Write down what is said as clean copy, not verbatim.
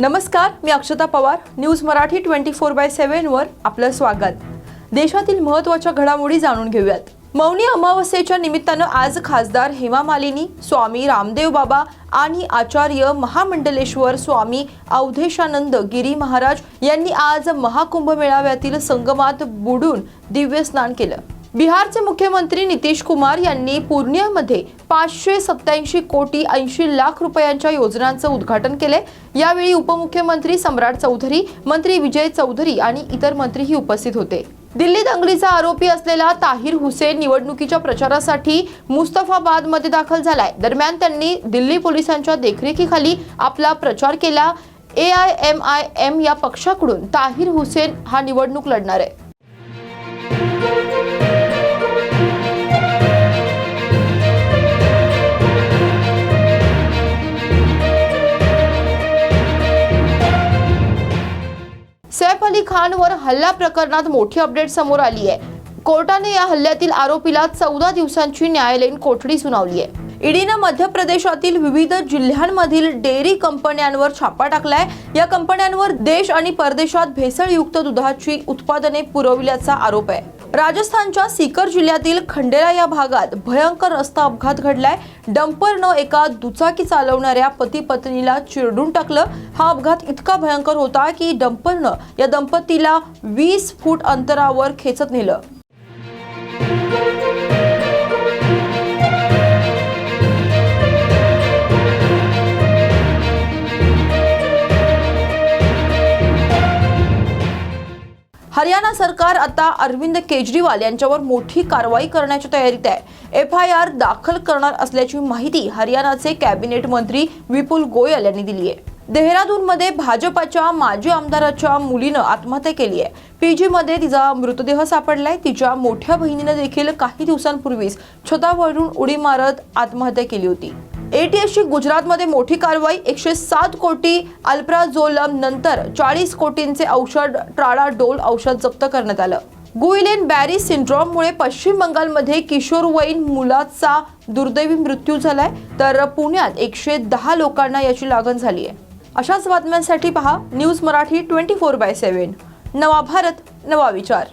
नमस्कार, मी अक्षता पवार. न्यूज मराठी 24/7 वर आपलं स्वागत. देशातील महत्त्वाच्या घडामोडी जाणून घेऊयात. मौनी अमावस्येच्या निमित्तानं आज खासदार हेमा मालिनी, स्वामी रामदेव बाबा आणि आचार्य महामंडलेश्वर स्वामी अवधेशानंद गिरी महाराज यांनी आज महाकुंभ मेळाव्यातील संगमात बुडून दिव्य स्नान केलं. बिहारचे मुख्यमंत्री नितीश कुमार यांनी पूर्णियामध्ये 587 कोटी 80 लाख रुपयांच्या योजनांचं उद्घाटन केले. यावेळी उपमुख्यमंत्री सम्राट चौधरी, मंत्री विजय चौधरी आणि इतर मंत्रीही उपस्थित होते. दिल्ली दंगलीचा आरोपी असलेला ताहिर हुसेन निवडणुकीच्या प्रचारासाठी मुस्तफाबादमध्ये दाखल झालाय. दरम्यान त्यांनी दिल्ली पोलिसांच्या देखरेखीखाली आपला प्रचार केला. AIMIM या पक्षाकडून ताहिर हुसेन हा निवडणूक लढणार आहे. सैफ अली खानवर हल्ला प्रकरणात मोठी अपडेट समोर आली आहे. कोर्टाने या हल्ल्यातील आरोपीला 14 दिवसांची न्यायालयीन कोठडी सुनावली आहे. ईडीने मध्य प्रदेशातील विविध जिल्ह्यांमधील डेअरी कंपन्यांवर छापा टाकलाय. या कंपन्यांवर देश आणि परदेशात भेसळयुक्त दुधाची उत्पादने पुरवल्याचा आरोप आहे. राजस्थानच्या सीकर जिल्ह्यातील खंडेरा या भागात भयंकर रस्ता अपघात घडलाय. डंपरनं एका दुचाकी चालवणाऱ्या पती पत्नीला चिरडून टाकलं. हा अपघात इतका भयंकर होता की डंपरनं या दंपतीला 20 फूट अंतरावर खेचत नेलं. हरियाणा सरकार आता अरविंद केजरीवाल यांच्यावर मोठी कारवाई करण्याच्या तयारीत आहे. FIR दाखल करणार असल्याची माहिती हरियाणाचे कॅबिनेट मंत्री विपुल गोयल यांनी दिली आहे. देहरादूनमध्ये भाजपाच्या माजी आमदाराच्या मुलीनं आत्महत्या केली आहे. PG मध्ये तिचा मृतदेह सापडलाय. तिच्या मोठ्या बहिणीने देखील काही दिवसांपूर्वीच छतावरून उडी मारत आत्महत्या केली होती. ATSची गुजरातमध्ये मोठी कारवाई. 107 कोटी अल्प्राझोलम नंतर 40 कोटींचे औषध ट्राडाडोल औषध जप्त करण्यात आलं. गुइलेन बॅरी सिंड्रोममुळे पश्चिम बंगालमध्ये किशोरवयीन मुलाचा दुर्दैवी मृत्यू झालाय, तर पुण्यात 110 लोकांना याची लागण झाली आहे. अशाच बातम्यांसाठी पहा न्यूज मराठी 24/7. नवा भारत, नवा विचार.